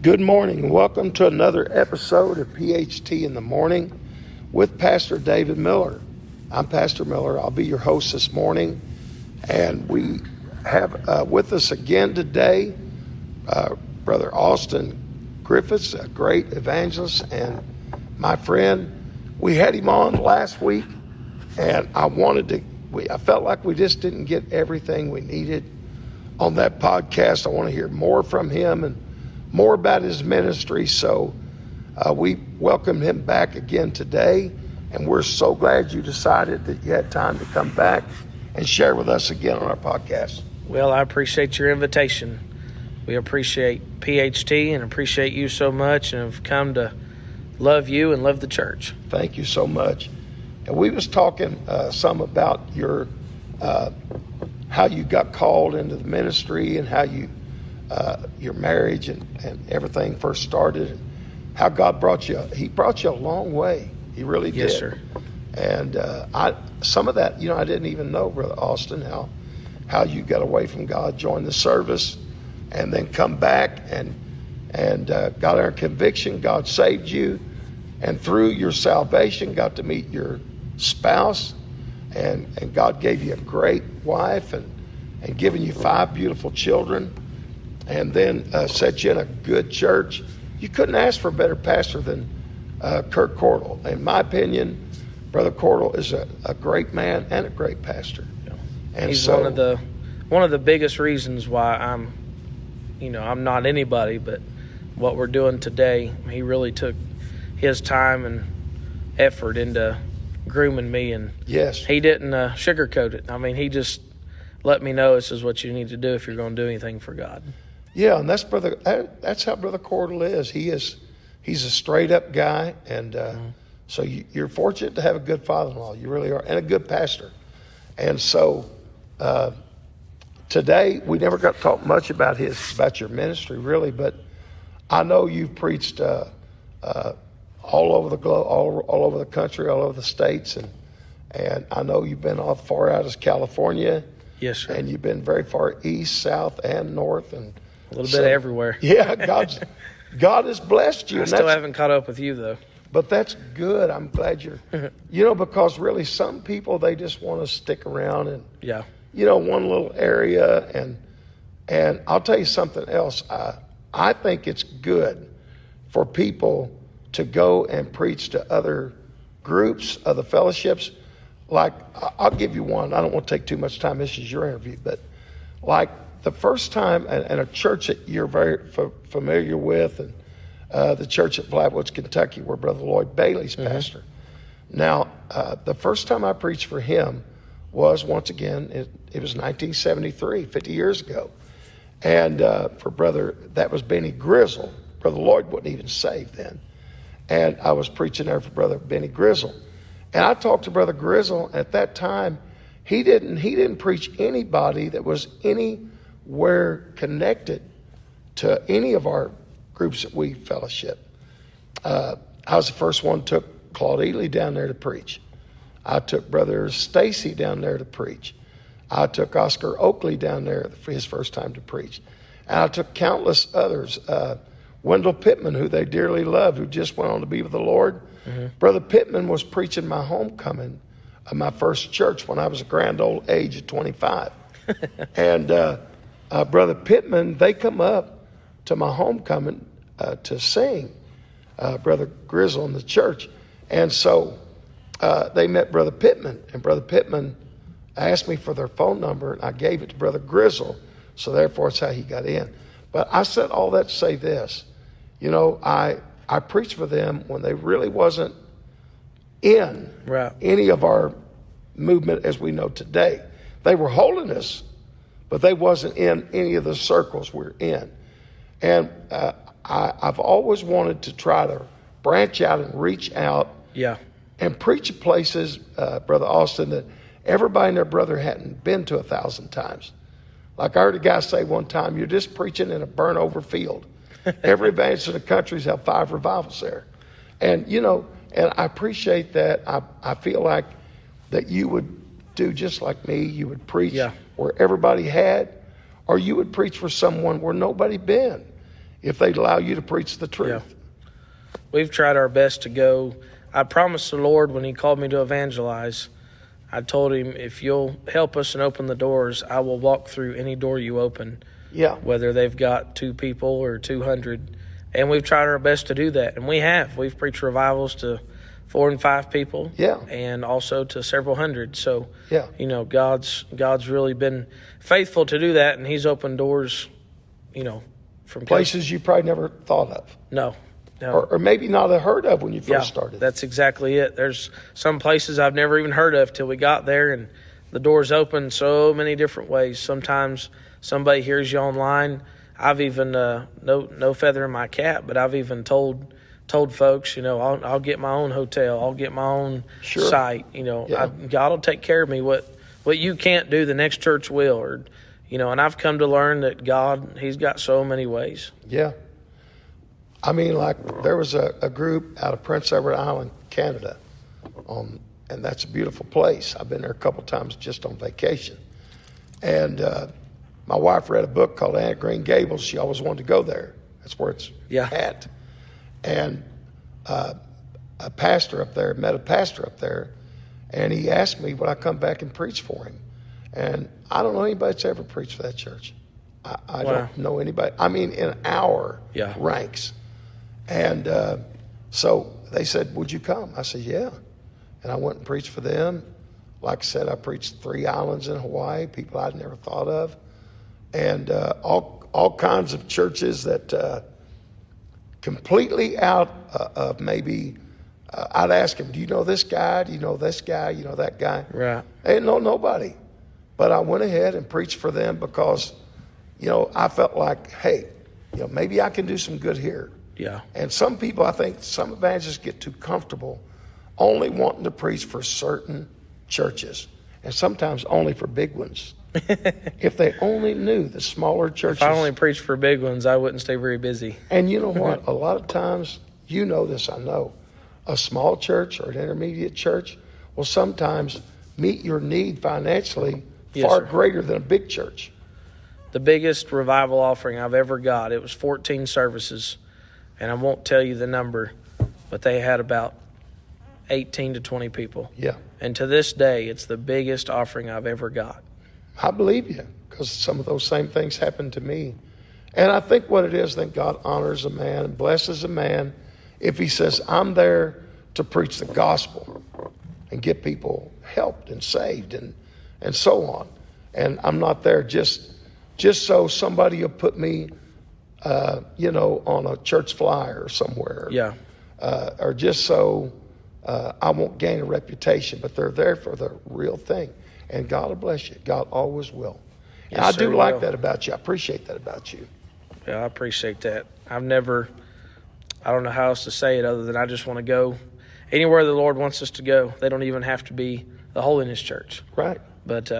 Good morning and welcome to another episode of PHT in the Morning with Pastor David Miller. I'm Pastor Miller. I'll be your host this morning, and we have with us again today Brother Austin Griffitts, a great evangelist and my friend. We had him on last week, and I felt like we just didn't get everything we needed on that podcast. I want to hear more from him and more about his ministry. So we welcome him back again today, and we're so glad you decided that you had time to come back and share with us again on our podcast. Well, I appreciate your invitation. We appreciate PHT and appreciate you so much, and have come to love you and love the church. Thank you so much. And we was talking some about your how you got called into the ministry and how your marriage and everything first started, and how God brought you. He brought you a long way. He really did. Yes, sir. And some of that, I didn't even know, Brother Austin, how you got away from God, joined the service, and then come back and got our conviction. God saved you, and through your salvation, got to meet your spouse, and God gave you a great wife and given you 5 beautiful children, and then set you in a good church. You couldn't ask for a better pastor than Kurt Cordell. In my opinion, Brother Cordell is a great man and a great pastor. Yeah. And he's so, one of the biggest reasons why I'm not anybody, but what we're doing today. He really took his time and effort into grooming me, and yes, he didn't sugarcoat it. I mean, he just let me know this is what you need to do if you're going to do anything for God. Yeah, and that's how Brother Cordell is. He's a straight up guy, and so you're fortunate to have a good father-in-law. You really are, and a good pastor. And so today we never got to talk much about your ministry, really, but I know you've preached all over the globe, all over the country, all over the states, and I know you've been as far out as California. Yes, sir. And you've been very far east, south, and north, and a little bit everywhere. Yeah, God has blessed you. I still haven't caught up with you, though. But that's good. I'm glad you're, because really some people, they just want to stick around and, one little area. And I'll tell you something else. I think it's good for people to go and preach to other groups, other fellowships. Like, I'll give you one. I don't want to take too much time. This is your interview. But like the first time, and a church that you're very familiar with, and the church at Flatwoods, Kentucky, where Brother Lloyd Bailey's pastor. Now, the first time I preached for him was, once again, it was 1973, 50 years ago. And that was Benny Grizzle. Brother Lloyd wasn't even saved then. And I was preaching there for Brother Benny Grizzle. And I talked to Brother Grizzle. At that time, he didn't preach anybody that was anywhere connected to any of our groups that we fellowship. I was the first one took Claude Ely down there to preach. I took Brother Stacy down there to preach. I took Oscar Oakley down there for his first time to preach. And I took countless others. Wendell Pittman, who they dearly loved, who just went on to be with the Lord. Brother Pittman was preaching my homecoming of my first church when I was a grand old age of 25. And Brother Pittman, they come up to my homecoming to sing, Brother Grizzle in the church. And so they met Brother Pittman, and Brother Pittman asked me for their phone number, and I gave it to Brother Grizzle. So therefore, it's how he got in. But I said all that to say this. I preached for them when they really wasn't in any of our movement as we know today. They were holiness, but they wasn't in any of the circles we're in. And I've always wanted to try to branch out and reach out and preach at places, Brother Austin, that everybody and their brother hadn't been to 1,000 times. Like I heard a guy say one time, you're just preaching in a burnt over field. Every evangelist in the country's had 5 revivals there. And, and I appreciate that. I feel like that you would do just like me. You would preach where everybody had, or you would preach for someone where nobody been. if they'd allow you to preach the truth. Yeah. We've tried our best to go. I promised the Lord when he called me to evangelize, I told him, if you'll help us and open the doors, I will walk through any door you open. Yeah. Whether they've got 2 people or 200. And we've tried our best to do that. And we have. We've preached revivals to 4 and 5 people. Yeah. And also to several hundred. So, yeah. God's really been faithful to do that. And he's opened doors, from places you probably never thought of. No. Or maybe not have heard of when you first started. That's exactly it. There's some places I've never even heard of till we got there, and the doors open so many different ways. Sometimes somebody hears you online. I've even no feather in my cap, but I've even told folks, I'll get my own hotel, I'll get my own site. God will take care of me. What you can't do, the next church will. Or, and I've come to learn that God, he's got so many ways. Yeah. I mean, like there was a group out of Prince Edward Island, Canada, and that's a beautiful place. I've been there a couple times just on vacation. And my wife read a book called Anne of Green Gables. She always wanted to go there. That's where it's at. And a pastor up there, met a pastor up there, and he asked me would I come back and preach for him. And I don't know anybody that's ever preached for that church. I don't know anybody. I mean, in our ranks. And so they said, would you come? I said, yeah. And I went and preached for them. Like I said, I preached 3 islands in Hawaii, people I'd never thought of. And all kinds of churches that completely out of maybe, I'd ask them, do you know this guy? Do you know this guy? You know that guy? Right. They didn't know nobody. But I went ahead and preached for them because, I felt like, hey, maybe I can do some good here. Yeah. And some people, I think some evangelists get too comfortable only wanting to preach for certain churches and sometimes only for big ones. If they only knew the smaller churches. If I only preached for big ones, I wouldn't stay very busy. And you know what? A lot of times, this, I know, a small church or an intermediate church will sometimes meet your need financially far greater than a big church. The biggest revival offering I've ever got, it was 14 services. And I won't tell you the number, but they had about 18 to 20 people. Yeah. And to this day, it's the biggest offering I've ever got. I believe you, because some of those same things happened to me. And I think what it is, I think God honors a man and blesses a man if he says, I'm there to preach the gospel and get people helped and saved and so on. And I'm not there just so somebody will put me on a church flyer somewhere. Yeah. Or just so I won't gain a reputation, but they're there for the real thing. And God will bless you. God always will. And I do like that about you. I appreciate that about you. Yeah, I appreciate that. I don't know how else to say it other than I just want to go anywhere the Lord wants us to go. They don't even have to be the Holiness Church. Right. But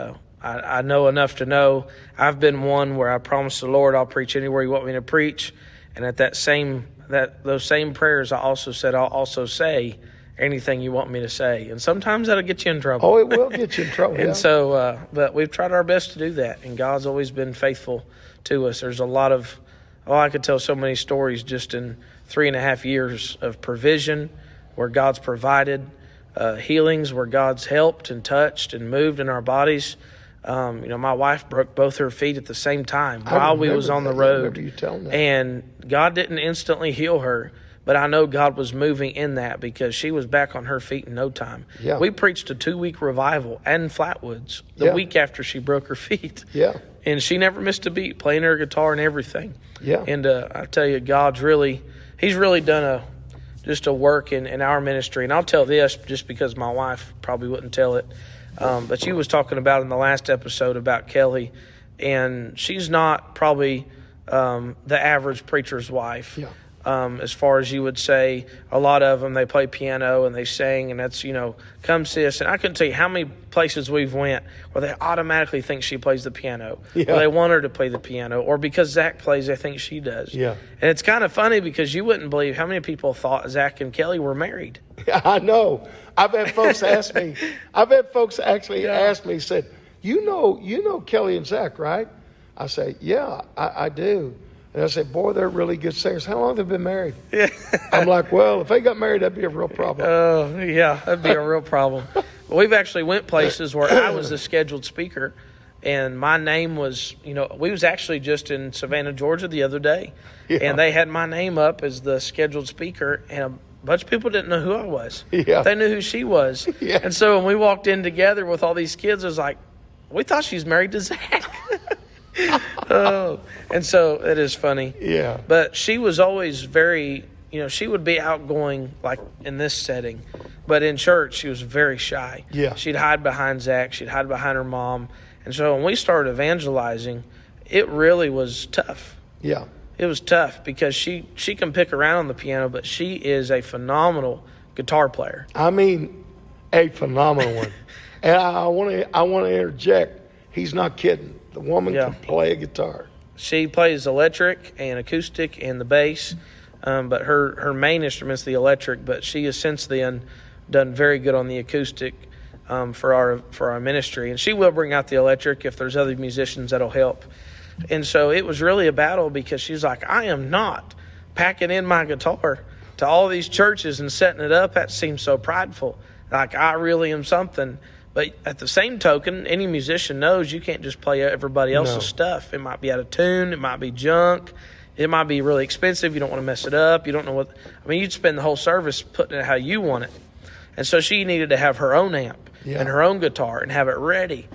I know enough to know I've been one where I promised the Lord I'll preach anywhere you want me to preach. And at those same prayers, I also said, I'll also say anything you want me to say. And sometimes that'll get you in trouble. Oh, it will get you in trouble. And so, but we've tried our best to do that. And God's always been faithful to us. There's a lot of, I could tell so many stories just in 3.5 years of provision where God's provided, healings where God's helped and touched and moved in our bodies. My wife broke both her feet at the same time while we was on the road. I remember you telling that. And God didn't instantly heal her, but I know God was moving in that because she was back on her feet in no time. Yeah. We preached a 2-week revival in Flatwoods the week after she broke her feet. Yeah. And she never missed a beat, playing her guitar and everything. Yeah. And I tell you, He's really done just a work in our ministry. And I'll tell this just because my wife probably wouldn't tell it. But she was talking about in the last episode about Kelly, and she's not probably the average preacher's wife. Yeah. As far as you would say, a lot of them, they play piano and they sing, and that's, come sis. And I couldn't tell you how many places we've went where they automatically think she plays the piano. Yeah. Or they want her to play the piano. Or because Zach plays, they think she does. Yeah. And it's kind of funny because you wouldn't believe how many people thought Zach and Kelly were married. Yeah, I know. I've had folks ask me. I've had folks actually ask me, said, you know Kelly and Zach, right? I say, yeah, I do. And I said, boy, they're really good singers. How long have they been married? Yeah. I'm like, well, if they got married, that'd be a real problem. Oh, yeah, that'd be a real problem. We've actually went places where I was the scheduled speaker, and my name was, we was actually just in Savannah, Georgia the other day, and they had my name up as the scheduled speaker, and a bunch of people didn't know who I was. Yeah. They knew who she was. Yeah. And so when we walked in together with all these kids, it was like, we thought she's married to Zach. Oh, and so it is funny. Yeah. But she was always very, she would be outgoing like in this setting. But in church, she was very shy. Yeah. She'd hide behind Zach. She'd hide behind her mom. And so when we started evangelizing, it really was tough. Yeah. It was tough because she can pick around on the piano, but she is a phenomenal guitar player. I mean, a phenomenal one. And I want to interject. He's not kidding. The woman can play a guitar. She plays electric and acoustic and the bass, but her main instrument's the electric. But she has since then done very good on the acoustic for our ministry, and she will bring out the electric if there's other musicians that'll help. And so it was really a battle because she's like, I am not packing in my guitar to all these churches and setting it up. That seems so prideful. Like I really am something. But at the same token, any musician knows you can't just play everybody else's stuff. It might be out of tune. It might be junk. It might be really expensive. You don't want to mess it up. You don't know what – I mean, you'd spend the whole service putting it how you want it. And so she needed to have her own amp and her own guitar and have it ready.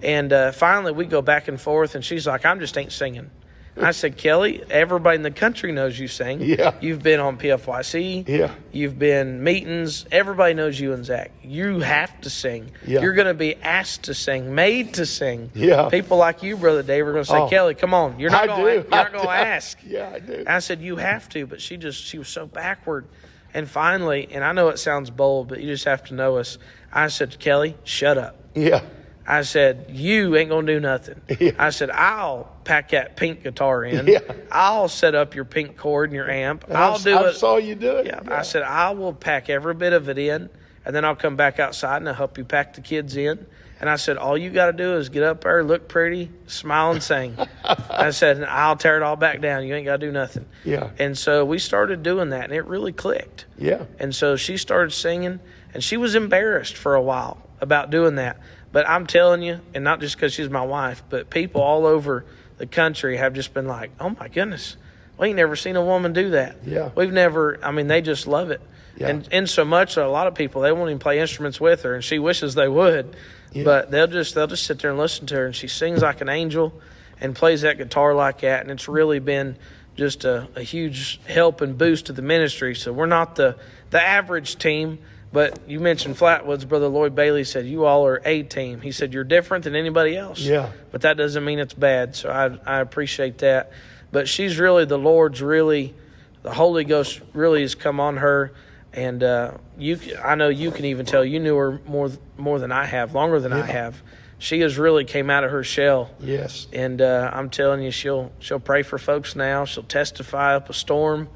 And finally we go back and forth, and she's like, I just ain't singing. I said, Kelly, everybody in the country knows you sing. Yeah. You've been on PFYC. Yeah. You've been meetings. Everybody knows you and Zach. You have to sing. Yeah. You're going to be asked to sing, made to sing. Yeah. People like you, Brother Dave, are going to say, Kelly, come on. You're not going to ask. Yeah, I do. And I said, you have to. But she was so backward. And finally, and I know it sounds bold, but you just have to know us. I said, Kelly, shut up. Yeah. I said, you ain't going to do nothing. Yeah. I said, I'll pack that pink guitar in. Yeah. I'll set up your pink cord and your amp. I'll do it. I saw you do it. Yeah. I said, I will pack every bit of it in, and then I'll come back outside and I'll help you pack the kids in. And I said, all you got to do is get up there, look pretty, smile, and sing. I said, I'll tear it all back down. You ain't got to do nothing. Yeah. And so we started doing that, and it really clicked. Yeah. And so she started singing, and she was embarrassed for a while about doing that. But I'm telling you, and not just because she's my wife, but people all over the country have just been like, oh, my goodness, we ain't never seen a woman do that. Yeah. We've never, they just love it. Yeah. And in so much that a lot of people, they won't even play instruments with her, and she wishes they would. Yeah. But they'll just sit there and listen to her, and she sings like an angel and plays that guitar like that, and it's really been just a huge help and boost to the ministry. So we're not the average team. But you mentioned Flatwoods. Brother Lloyd Bailey said, you all are a team. He said, you're different than anybody else. Yeah. But that doesn't mean it's bad. So I appreciate that. But she's really, the Lord's really, the Holy Ghost really has come on her. And I know you can even tell, you knew her more than I have, longer than I have. She has really came out of her shell. Yes. And I'm telling you, she'll pray for folks now. She'll testify up a storm.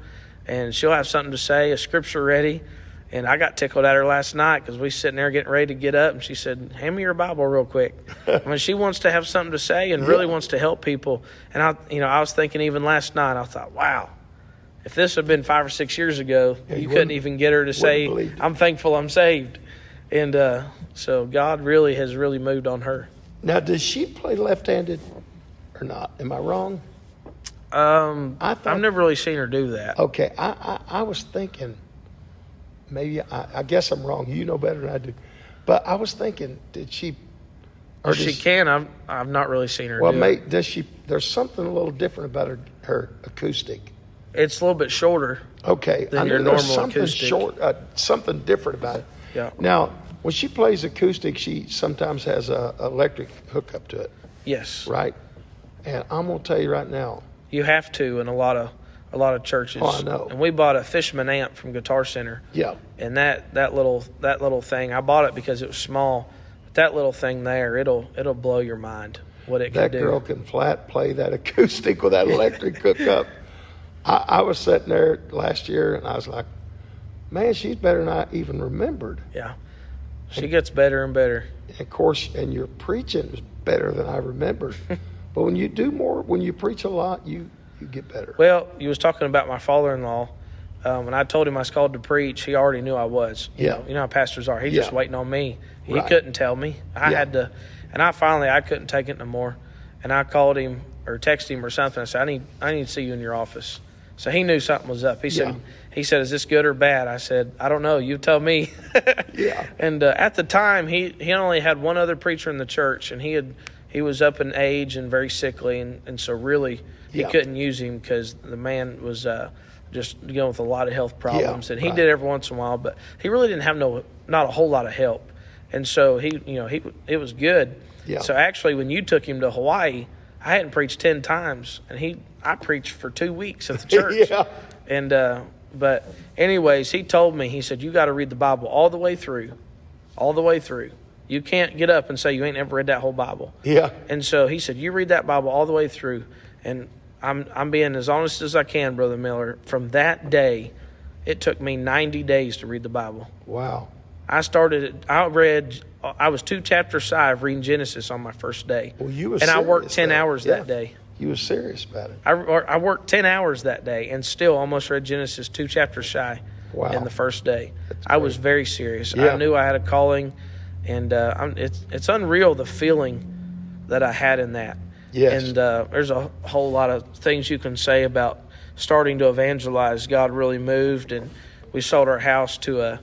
And she'll have something to say, a scripture ready. And I got tickled at her last night because we was sitting there getting ready to get up, and she said, hand me your Bible real quick. She wants to have something to say and really wants to help people. And I was thinking even last night, I thought, wow, if this had been 5 or 6 years ago, you couldn't even get her to say, I'm thankful I'm saved. And so God really has moved on her. Now, does she play left-handed or not? Am I wrong? I've never really seen her do that. Okay, I was thinking, maybe I guess I'm wrong. You know better than I do, but I was thinking, did she? Or she can. I've not really seen her. Well, do it. Does she? There's something a little different about her acoustic. It's a little bit shorter. Okay, than your normal something acoustic. Something different about it. Yeah. Now, when she plays acoustic, she sometimes has a electric hookup to it. Yes. Right. And I'm gonna tell you right now. You have to in a lot of churches. Oh, I know. And we bought a Fishman amp from Guitar Center. Yeah. And that little thing, I bought it because it was small. But that little thing there, it'll blow your mind what it can do. That girl can flat play that acoustic with that electric hookup. I was sitting there last year and I was like, man, she's better than I even remembered. Yeah. She gets better and better. And of course, and your preaching is better than I remembered. But when you do more, when you preach a lot, you you get better? Well, you was talking about my father-in-law. When I told him I was called to preach, he already knew I was. You know how pastors are. He's just waiting on me. He couldn't tell me. I had to, and I couldn't take it no more. And I called him or texted him or something. I said, I need to see you in your office. So he knew something was up. He said, is this good or bad? I said, I don't know. You tell me. And at the time, he only had one other preacher in the church, and he was up in age and very sickly, and so really he couldn't use him because the man was just dealing with a lot of health problems, and he did every once in a while, but he really didn't have not a whole lot of help, and so it was good. So actually, when you took him to Hawaii, I hadn't preached 10 times, and I preached for 2 weeks at the church. And but anyways, he told me, he said, you got to read the Bible all the way through. You can't get up and say you ain't ever read that whole Bible. And so he said, you read that Bible all the way through, and I'm being as honest as I can, Brother Miller. From that day, it took me 90 days to read the Bible. Wow. I was 2 chapters shy of reading Genesis on my first day. Well, you were and I worked 10 hours that day. You were serious about it. I worked 10 hours that day and still almost read Genesis 2 chapters shy in the first day. I was very serious. I knew I had a calling, and it's unreal the feeling that I had in that. And there's a whole lot of things you can say about starting to evangelize. God really moved, and we sold our house to a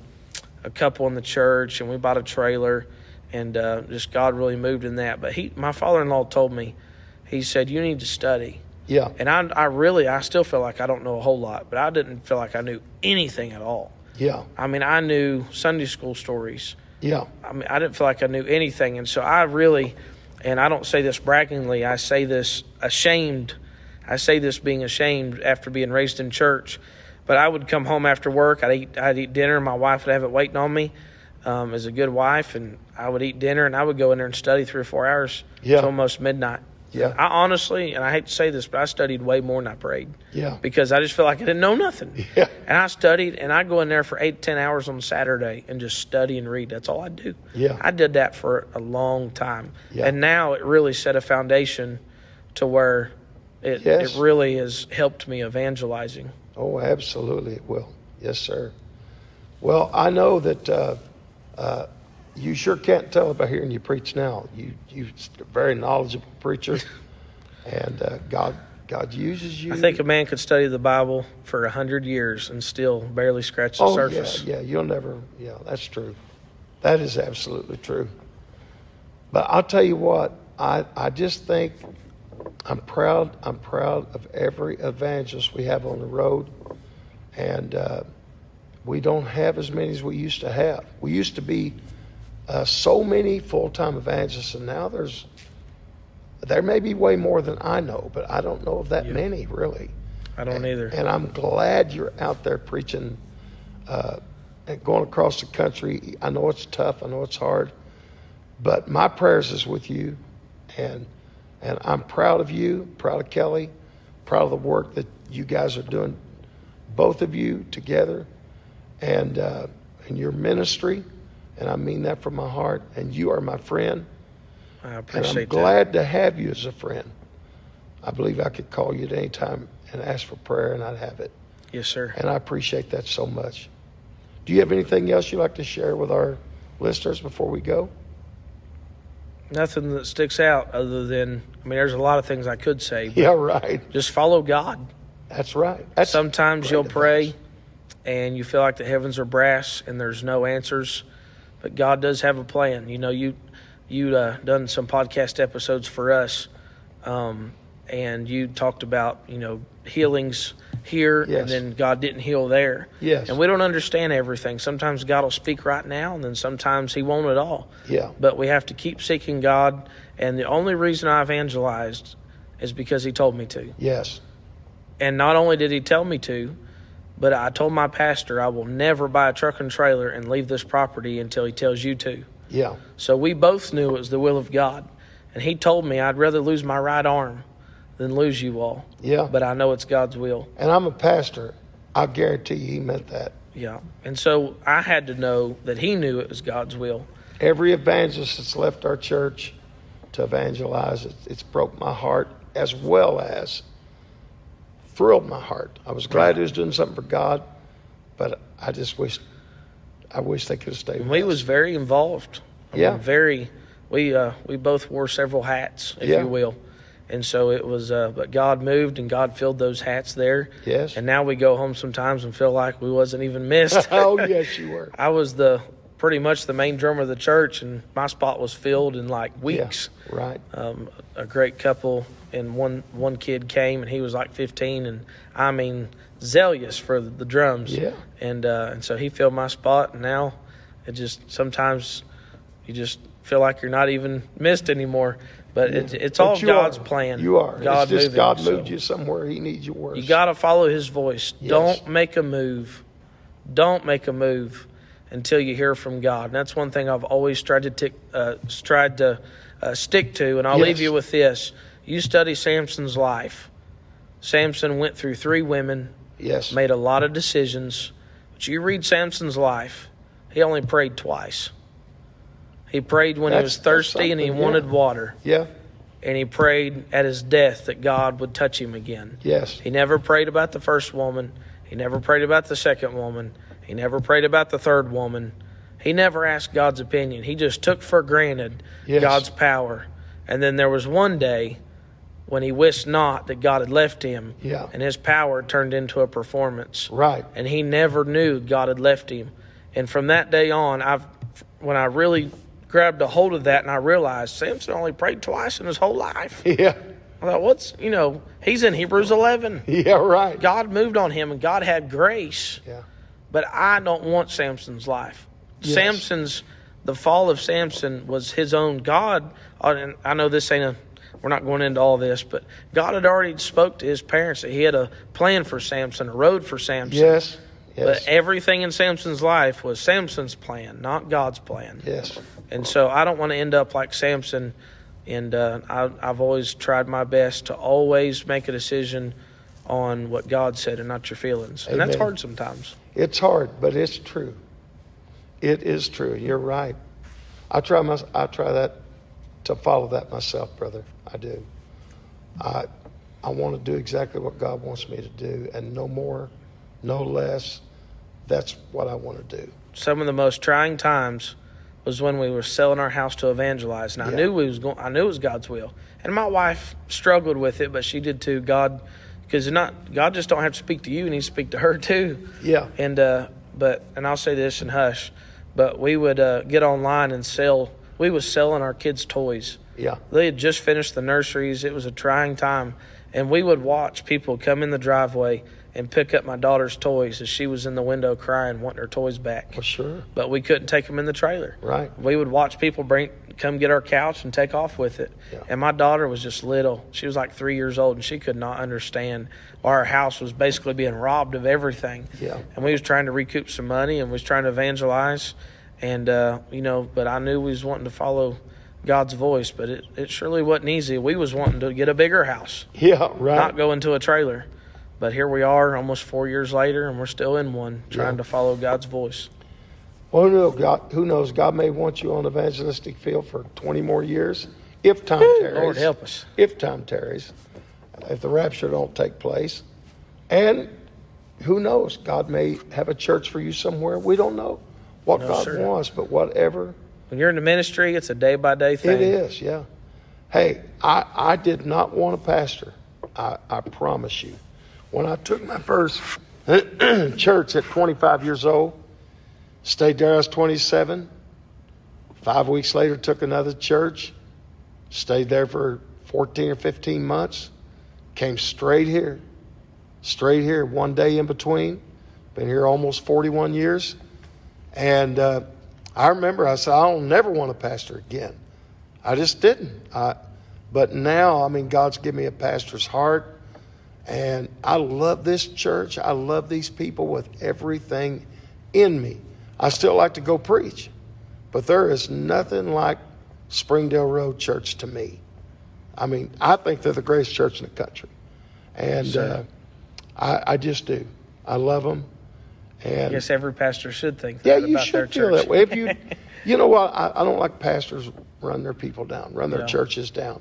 couple in the church, and we bought a trailer, and just God really moved in that. But my father-in-law told me, he said, you need to study. And I still feel like I don't know a whole lot, but I didn't feel like I knew anything at all. I mean, I knew Sunday school stories. I mean, I didn't feel like I knew anything, and so I really... And I don't say this braggingly. I say this ashamed. I say this being ashamed after being raised in church. But I would come home after work. I'd eat dinner. My wife would have it waiting on me as a good wife. And I would eat dinner, and I would go in there and study 3 or 4 hours till almost midnight. I honestly, and I hate to say this, but I studied way more than I prayed. Because I just felt like I didn't know nothing. And I studied, and I'd go in there for 8 to 10 hours on Saturday and just study and read. That's all I do. I did that for a long time. And now it really set a foundation to where it really has helped me evangelizing. Oh, absolutely it will. Yes, sir. Well, I know that you sure can't tell about hearing you preach now. You're a very knowledgeable preacher, and God uses you. I think a man could study the Bible for 100 years and still barely scratch the surface. You'll never. That's true. That is absolutely true. But I'll tell you what, I just think I'm proud of every evangelist we have on the road, and we don't have as many as we used to have. We used to be so many full-time evangelists, and now there may be way more than I know, but I don't know of that many, really. I don't either. And I'm glad you're out there preaching and going across the country. I know it's tough. I know it's hard. But my prayers is with you, and I'm proud of you, proud of Kelly, proud of the work that you guys are doing, both of you together, and your ministry. And I mean that from my heart. And you are my friend. I appreciate that. And I'm glad to have you as a friend. I believe I could call you at any time and ask for prayer, and I'd have it. Yes, sir. And I appreciate that so much. Do you have anything else you'd like to share with our listeners before we go? Nothing that sticks out other than, there's a lot of things I could say. Yeah, right. Just follow God. That's right. Sometimes you'll pray and you feel like the heavens are brass and there's no answers. But God does have a plan. You done some podcast episodes for us, and you talked about, healings here, and then God didn't heal there. Yes. And we don't understand everything. Sometimes God will speak right now, and then sometimes he won't at all. Yeah. But we have to keep seeking God, and the only reason I evangelized is because he told me to. Yes. And not only did he tell me to, but I told my pastor I will never buy a truck and trailer and leave this property until he tells you to. Yeah. So we both knew it was the will of God. And he told me I'd rather lose my right arm than lose you all. Yeah. But I know it's God's will. And I'm a pastor. I guarantee you he meant that. Yeah. And so I had to know that he knew it was God's will. Every evangelist that's left our church to evangelize, it's broke my heart, as well as thrilled my heart. I was glad he was doing something for God, but I wish they could have stayed with us. We was very involved. We both wore several hats, if you will. And so it was, but God moved and God filled those hats there. Yes. And now we go home sometimes and feel like we wasn't even missed. Oh, yes, you were. I was pretty much the main drummer of the church, and my spot was filled in like weeks. Yeah, right. A great couple, and one kid came, and he was like 15, and I mean, zealous for the drums. Yeah. And so he filled my spot, and now it just, sometimes you just feel like you're not even missed anymore. But it's all God's plan. You are. God it's just moving, God moved you somewhere He needs you worse. You got to follow His voice. Yes. Don't make a move. Don't make a move until you hear from God. And that's one thing I've always tried to stick to. And I'll leave you with this. You study Samson's life. Samson went through 3 women. Yes. Made a lot of decisions. But you read Samson's life, he only prayed twice. He prayed when he was thirsty and he wanted water. Yeah. And he prayed at his death that God would touch him again. Yes. He never prayed about the first woman. He never prayed about the second woman. He never prayed about the third woman. He never asked God's opinion. He just took for granted God's power. And then there was one day when he wished not that God had left him. Yeah. And his power turned into a performance. Right. And he never knew God had left him. And from that day on, when I really grabbed a hold of that and I realized Samson only prayed twice in his whole life. Yeah. I thought, he's in Hebrews 11. Yeah, right. God moved on him and God had grace. Yeah. But I don't want Samson's life. Yes. The fall of Samson was his own. God, and I know this we're not going into all this, but God had already spoke to his parents that he had a plan for Samson, a road for Samson. Yes. But everything in Samson's life was Samson's plan, not God's plan. Yes. And so I don't want to end up like Samson. And I've always tried my best to always make a decision on what God said and not your feelings. And that's hard sometimes. It's hard, but it's true. It is true. You're right. I try to follow that myself, brother. I do. I want to do exactly what God wants me to do, and no more, no less. That's what I want to do. Some of the most trying times was when we were selling our house to evangelize, and I knew it was God's will. And my wife struggled with it, but she did too. God just don't have to speak to you; He needs to speak to her too. Yeah. And I'll say this and hush, but we would get online and sell. We was selling our kids' toys. Yeah. They had just finished the nurseries. It was a trying time, and we would watch people come in the driveway and pick up my daughter's toys as she was in the window crying, wanting her toys back. Well, sure. But we couldn't take them in the trailer. Right. We would watch people come get our couch and take off with it. Yeah. And my daughter was just little. She was like 3 years old, and she could not understand why our house was basically being robbed of everything. Yeah. And we was trying to recoup some money and was trying to evangelize. And, but I knew we was wanting to follow God's voice, but it surely wasn't easy. We was wanting to get a bigger house. Yeah, right. Not go into a trailer. But here we are almost 4 years later, and we're still in one, trying to follow God's voice. Well, who knows? God may want you on the evangelistic field for 20 more years, if time tarries. Lord help us. If time tarries, if the rapture don't take place. And who knows? God may have a church for you somewhere. We don't know what God wants, but whatever. When you're in the ministry, it's a day-by-day thing. It is, yeah. Hey, I did not want a pastor. I promise you. When I took my first church at 25 years old, stayed there, I was 27. 5 weeks later, took another church, stayed there for 14 or 15 months, came straight here, one day in between. Been here almost 41 years. And I remember I said, I'll never want to pastor again. I just didn't. But now, God's given me a pastor's heart. And I love this church. I love these people with everything in me. I still like to go preach. But there is nothing like Springdale Road Church to me. I think they're the greatest church in the country. And I just do. I love them. And I guess every pastor should think that yeah, about you their should feel church. that way. If you know what, I don't like pastors run their people down, run their churches down.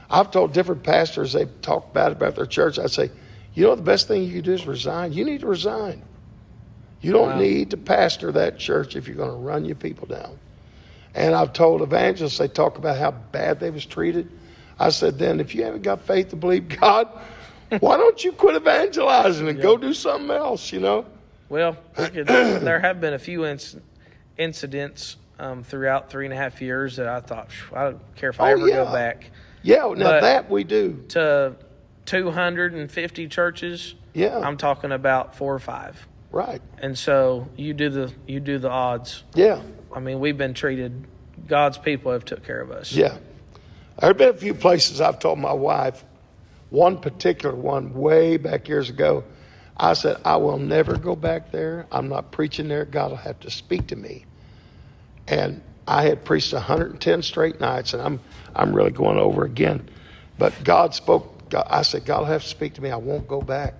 I've told different pastors, they've talked bad about their church. I say, You know, the best thing you can do is resign. You need to resign. You don't need to pastor that church if you're going to run your people down. And I've told evangelists, they talk about how bad they was treated. I said, then if you haven't got faith to believe God, why don't you quit evangelizing and go do something else, you know? Well, there have been a few incidents throughout 3.5 years that I thought, I don't care if I ever go back. Yeah, now that we do. To 250 churches, I'm talking about 4 or 5. Right. And so you do the odds. Yeah. I mean, we've been treated, God's people have took care of us. Yeah. There have been a few places I've told my wife, one particular one way back years ago, I said, I will never go back there. I'm not preaching there. God will have to speak to me. And I had preached 110 straight nights, and I'm really going over again. But God spoke. I said, God will have to speak to me. I won't go back.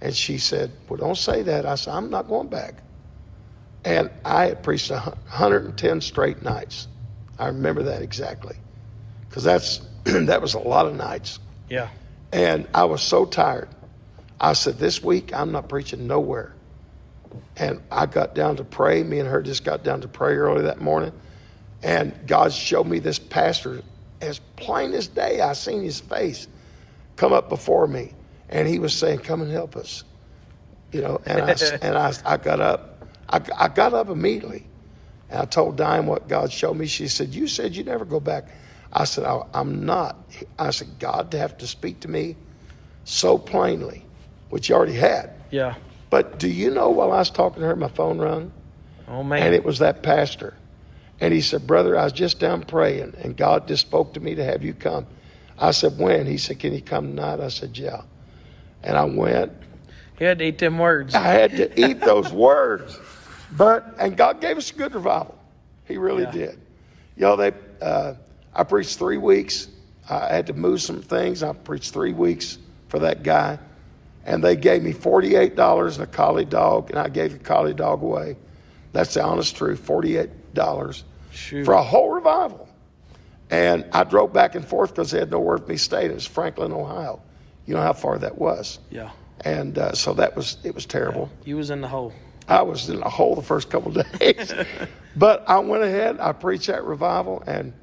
And she said, well, don't say that. I said, I'm not going back. And I had preached 110 straight nights. I remember that exactly. Because that was a lot of nights. Yeah. And I was so tired. I said, this week, I'm not preaching nowhere. And I got down to pray. Me and her just got down to pray early that morning. And God showed me this pastor as plain as day. I seen his face come up before me. And he was saying, come and help us. You know, and I got up. I got up immediately. And I told Diane what God showed me. She said, you said you'd never go back. I said, I'm not. I said, God to have to speak to me so plainly, which you already had. Yeah. But do you know, while I was talking to her, my phone rang? Oh, man. And it was that pastor. And he said, brother, I was just down praying, and God just spoke to me to have you come. I said, when? He said, can you come tonight? I said, yeah. And I went. You had to eat them words. I had to eat those words. And God gave us a good revival. He really did. You know, I preached 3 weeks. I had to move some things. I preached 3 weeks for that guy. And they gave me $48 and a collie dog, and I gave the collie dog away. That's the honest truth, $48 for a whole revival. And I drove back and forth because they had nowhere for me to stay. It was Franklin, Ohio. You know how far that was. Yeah. And so it was terrible. Yeah. You was in the hole. I was in the hole the first couple of days. But I went ahead, I preached that revival, and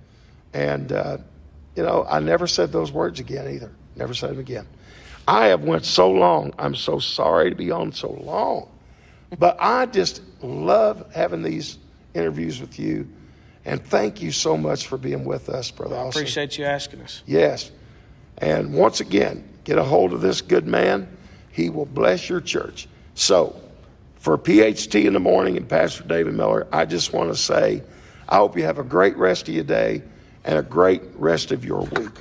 you know, I never said those words again either. Never said them again. I have went so long. I'm so sorry to be on so long. But I just love having these interviews with you. And thank you so much for being with us, Brother Austin. I appreciate you asking us. Yes. And once again, get a hold of this good man. He will bless your church. So, for PHT in the morning and Pastor David Miller, I just want to say, I hope you have a great rest of your day and a great rest of your week.